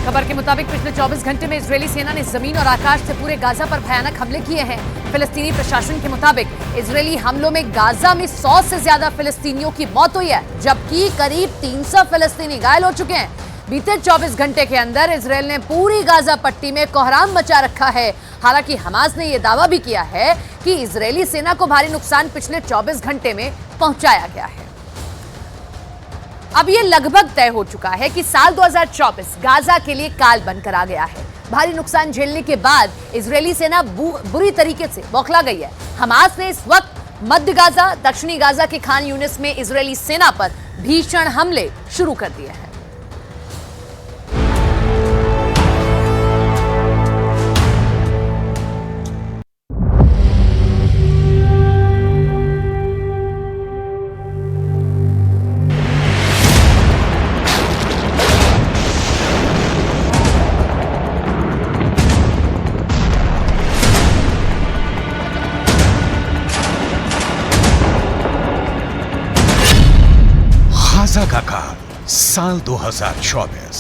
खबर के मुताबिक पिछले 24 घंटे में इजरायली सेना ने जमीन और आकाश से पूरे गाजा पर भयानक हमले किए हैं। फिलिस्तीनी प्रशासन के मुताबिक इजरायली हमलों में गाजा में 100 से ज्यादा फिलिस्तीनियों की मौत हुई है, जबकि करीब 300 फिलिस्तीनी घायल हो चुके हैं। बीते 24 घंटे के अंदर इजरायल ने पूरी गाजा पट्टी में कोहराम मचा रखा है। हालांकि हमास ने यह दावा भी किया है कि इजरायली सेना को भारी नुकसान पिछले 24 घंटे में पहुंचाया गया है। अब यह लगभग तय हो चुका है कि साल 2024 गाजा के लिए काल बनकर आ गया है। भारी नुकसान झेलने के बाद इजरायली सेना बुरी तरीके से बौखला गई है। हमास ने इस वक्त मध्य गाजा, दक्षिणी गाजा के खान यूनिस में इजरायली सेना पर भीषण हमले शुरू कर दिए हैं। गाजा का काल साल 2024।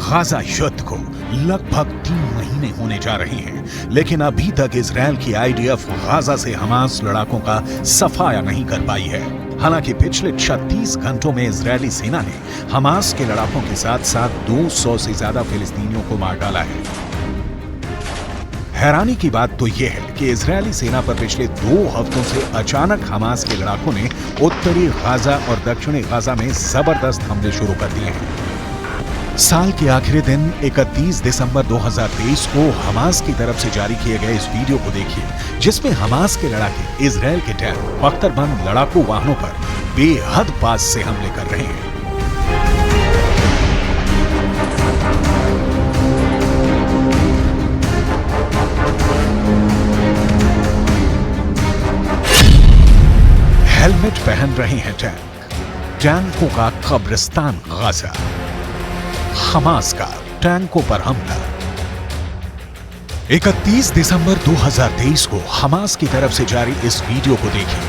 गाजा युद्ध को लगभग 3 महीने होने जा रहे हैं, लेकिन अभी तक इजरायल की आईडीएफ गाजा से हमास लड़ाकों का सफाया नहीं कर पाई है। हालांकि पिछले 36 घंटों में इजरायली सेना ने हमास के लड़ाकों के साथ साथ 200 से ज्यादा फिलिस्तीनियों को मार डाला है। हैरानी की बात तो यह है कि इजरायली सेना पर पिछले 2 हफ्तों से अचानक हमास के लड़ाकों ने उत्तरी गाजा और दक्षिणी गाजा में जबरदस्त हमले शुरू कर दिए हैं। साल के आखिरी दिन 31 दिसंबर 2023 को हमास की तरफ से जारी किए गए इस वीडियो को देखिए, जिसमें हमास के लड़ाके इजरायल के टैंक बख्तरबंद लड़ाकू वाहनों पर बेहद पास से हमले कर रहे हैं। हेलमेट पहन रहे हैं टैंकों का कब्रिस्तान गाजा। हमास का टैंकों पर हमला। 31 दिसंबर 2023 को हमास की तरफ से जारी इस वीडियो को देखिए,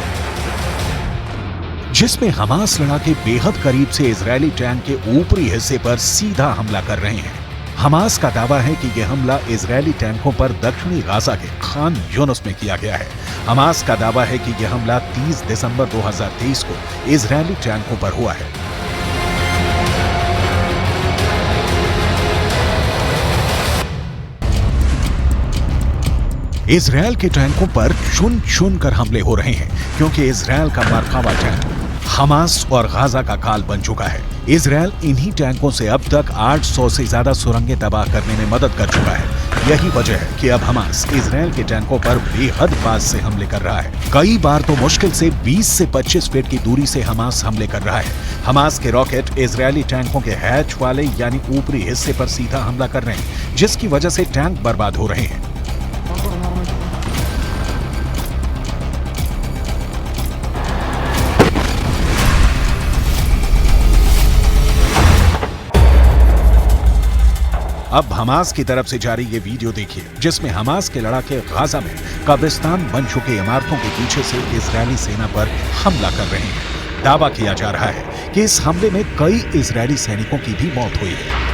जिसमें हमास लड़ाके बेहद करीब से इजरायली टैंक के ऊपरी हिस्से पर सीधा हमला कर रहे हैं। हमास का दावा है कि यह हमला इजरायली टैंकों पर दक्षिणी गाजा के खान यूनिस में किया गया है। हमास का दावा है कि यह हमला 30 दिसंबर 2023 को इजरायली टैंकों पर हुआ है। इजरायल के टैंकों पर चुन चुन कर हमले हो रहे हैं, क्योंकि इजरायल का मरकावा टैंक हमास और गाजा का काल बन चुका है। इजरायल इन्हीं टैंकों से अब तक 800 से ज्यादा सुरंगें तबाह करने में मदद कर चुका है। यही वजह है कि अब हमास इजरायल के टैंकों पर बेहद पास से हमले कर रहा है। कई बार तो मुश्किल से 20 से 25 फीट की दूरी से हमास हमले कर रहा है। हमास के रॉकेट इजरायली टैंकों के हैच वाले यानी ऊपरी हिस्से पर सीधा हमला कर रहे हैं, जिसकी वजह से टैंक बर्बाद हो रहे हैं। अब हमास की तरफ से जारी ये वीडियो देखिए, जिसमें हमास के लड़ाके गाजा में कब्रिस्तान बन चुके इमारतों के पीछे से इजरायली सेना पर हमला कर रहे हैं। दावा किया जा रहा है कि इस हमले में कई इजरायली सैनिकों की भी मौत हुई है।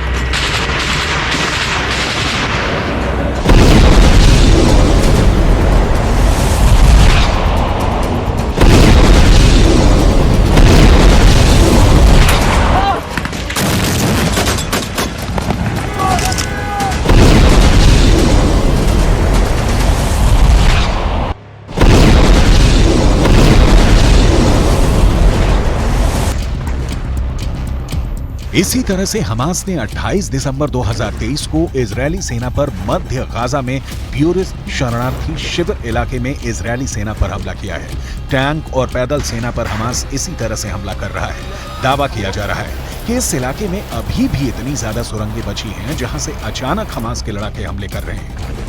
इसी तरह से हमास ने 28 दिसंबर 2023 को इजरायली सेना पर मध्य गाजा में ब्यूरिस शरणार्थी शिविर इलाके में इजरायली सेना पर हमला किया है। टैंक और पैदल सेना पर हमास इसी तरह से हमला कर रहा है। दावा किया जा रहा है कि इस इलाके में अभी भी इतनी ज्यादा सुरंगें बची हैं, जहां से अचानक हमास के लड़ाके हमले कर रहे हैं।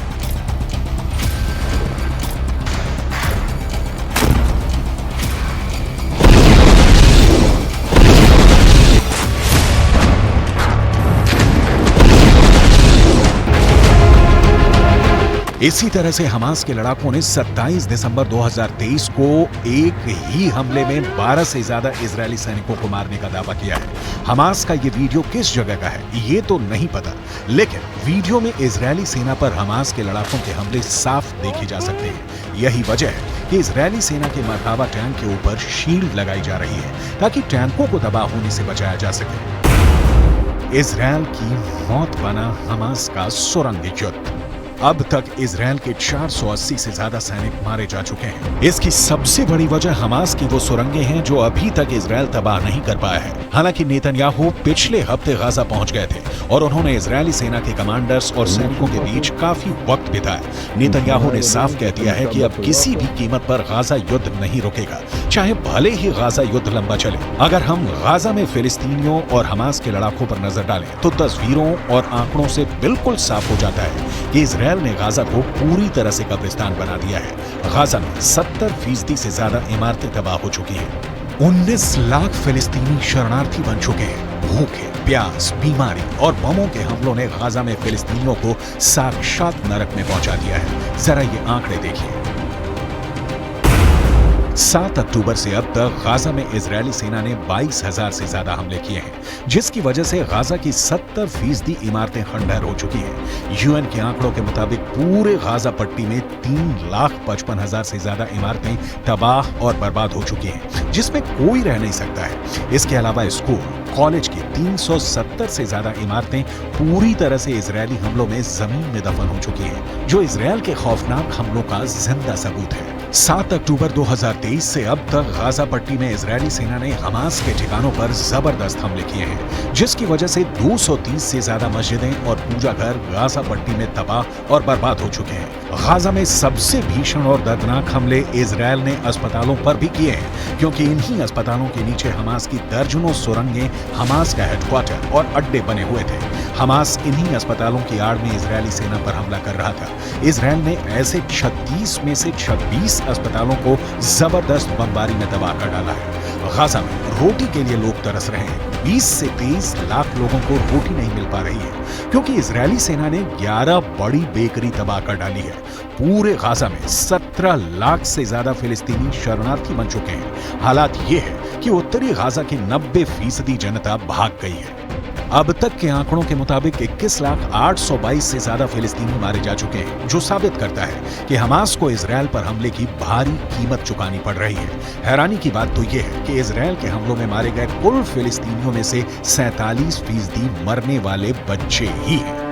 इसी तरह से हमास के लड़ाकों ने 27 दिसंबर 2023 को एक ही हमले में 12 से ज्यादा इजरायली सैनिकों को मारने का दावा किया है। हमास का ये वीडियो किस जगह का है ये तो नहीं पता, लेकिन वीडियो में इजरायली सेना पर हमास के लड़ाकों के हमले साफ देखे जा सकते हैं। यही वजह है कि इजरायली सेना के मरकाबा टैंक के ऊपर शील्ड लगाई जा रही है ताकि टैंकों को तबाह होने से बचाया जा सके। इजरायल की मौत बना हमास का सुरंग युद्ध। अब तक इजरायल के 480 से ज्यादा सैनिक मारे जा चुके हैं। इसकी सबसे बड़ी वजह हमास की वो सुरंगें हैं जो अभी तक इजरायल तबाह नहीं कर पाया है। हालांकि नेतन्याहू पिछले हफ्ते गाजा पहुंच गए थे और उन्होंने इजरायली सेना के कमांडर्स और सैनिकों के बीच काफी वक्त बिताया। नेतन्याहू ने साफ कह दिया है कि अब किसी भी कीमत पर गाजा युद्ध नहीं रुकेगा, चाहे भले ही गाजा युद्ध लंबा चले। अगर हम गाजा में फिलिस्तीनियों और हमास के लड़ाकों पर नजर डालें तो तस्वीरों और आंकड़ों से बिल्कुल साफ हो जाता है कि इजरायल ने गाजा को पूरी तरह से कब्रिस्तान बना दिया है। गाजा में 70% से ज्यादा इमारतें तबाह हो चुकी हैं। 19 लाख फिलिस्तीनी शरणार्थी बन चुके हैं। भूखे, प्यास, बीमारी और बमों के हमलों ने गाजा में फिलिस्तीनियों को साक्षात नरक में पहुंचा दिया है। जरा ये आंकड़े देखिए। 7 अक्टूबर से अब तक गाजा में इजरायली सेना ने 22,000 से ज्यादा हमले किए हैं, जिसकी वजह से गाजा की 70% इमारतें खंडहर हो चुकी हैं। यूएन के आंकड़ों के मुताबिक पूरे गाजा पट्टी में 3,55,000 से ज्यादा इमारतें तबाह और बर्बाद हो चुकी हैं, जिसमें कोई रह नहीं सकता है। इसके अलावा स्कूल, कॉलेज की 370 से ज्यादा इमारतें पूरी तरह से इजरायली हमलों में जमीन में दफन हो चुकी हैं, जो इजरायल के खौफनाक हमलों का जिंदा सबूत है। 7 अक्टूबर 2023 से अब तक गाजा पट्टी में इजरायली सेना ने हमास के ठिकानों पर जबरदस्त हमले किए हैं, जिसकी वजह से 230 से ज्यादा मस्जिदें और पूजा घर गाजा पट्टी में तबाह और बर्बाद हो चुके हैं। गाजा में सबसे भीषण और दर्दनाक हमले इजरायल ने अस्पतालों पर भी किए हैं, क्योंकि इन्हीं अस्पतालों के नीचे हमास की दर्जनों सुरंगें हमास का हेडक्वार्टर और अड्डे बने हुए थे। हमास इन्हीं अस्पतालों की आड़ में इजरायली सेना पर हमला कर रहा था। इजरायल ने ऐसे 36 में से 26 अस्पतालों को जबरदस्त बमबारी में तबाह कर डाला है। गाजा में रोटी के लिए लोग तरस रहे हैं। 20 से 23 लाख लोगों को रोटी नहीं मिल पा रही है, क्योंकि इजरायली सेना ने 11 बड़ी बेकरी तबाह कर डाली है। पूरे गाजा में 17 लाख से ज्यादा फिलिस्तीनी शरणार्थी बन चुके हैं। हालात ये है कि उत्तरी गाजा की 90% जनता भाग गई है। अब तक के आंकड़ों के मुताबिक 21,822 से ज्यादा फिलिस्तीनी मारे जा चुके हैं, जो साबित करता है कि हमास को इजरायल पर हमले की भारी कीमत चुकानी पड़ रही है। हैरानी की बात तो यह है कि इजरायल के हमलों में मारे गए कुल फिलिस्तीनियों में से 47% मरने वाले बच्चे ही हैं।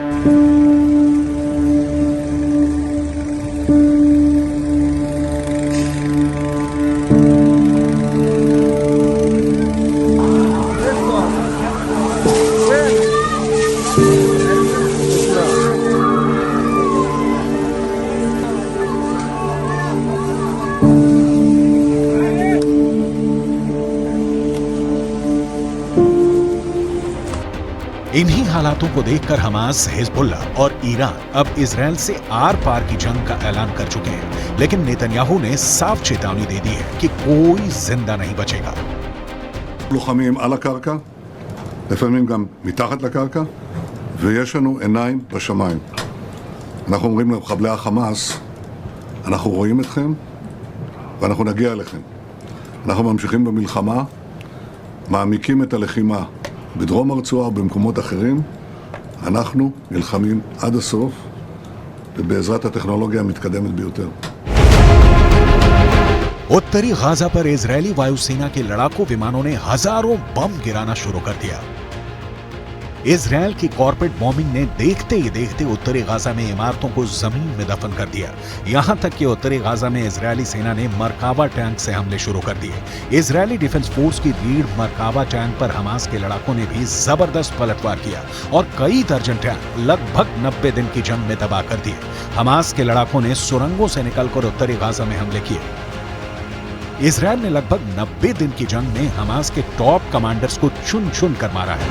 इन्हीं हालातों को देखकर हमास, हिजबुल्ला और ईरान अब इजरायल से आर पार की जंग का ऐलान कर चुके हैं। लेकिन नेतन्याहू ने साफ चेतावनी दे दी है कि कोई जिंदा नहीं बचेगा। לוחמים על הקרקע, לפעמים גם מתחת לקרקע, ויש לנו עיניים בשמיים. אנחנו אומרים למחבלי החמאס, אנחנו רואים אתכם ואנחנו נגיע אליכם. אנחנו ממשיכים במלחמה, מעמיקים את הלחימה בדרום הרצועה ובמקומות אחרים. אנחנו נלחמים עד הסוף, ובעזרת הטכנולוגיה המתקדמת ביותר. उत्तरी गाजा पर इजरायली वायुसेना के लड़ाकू विमानों ने हजारों बम गिराना शुरू कर दिया। इजरायल की कॉर्पोरेट बॉम्बिंग ने देखते ही देखते उत्तरी गाजा में इमारतों को जमीन में दफन कर दिया। यहां तक कि उत्तरी गाजा में इजरायली सेना ने मरकाबा टैंक से हमले शुरू कर दिए। इजरायली डिफेंस फोर्स की रीढ़ मरकाबा टैंक पर हमास के लड़ाकों ने भी जबरदस्त पलटवार किया और कई दर्जन टैंक लगभग 90 दिन की जंग में तबाह कर दिए। हमास के लड़ाकों ने सुरंगों से निकलकर उत्तरी गाजा में हमले किए। इजरायल ने लगभग 90 दिन की जंग में हमास के टॉप कमांडर्स को चुन चुन कर मारा है।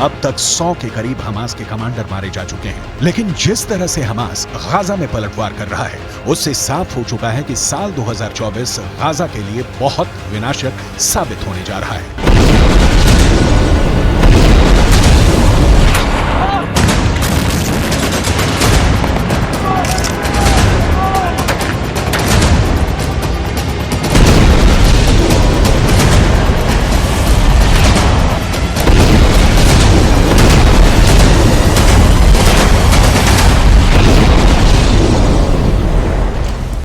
अब तक 100 के करीब हमास के कमांडर मारे जा चुके हैं। लेकिन जिस तरह से हमास गाजा में पलटवार कर रहा है, उससे साफ हो चुका है कि साल 2024 गाजा के लिए बहुत विनाशक साबित होने जा रहा है।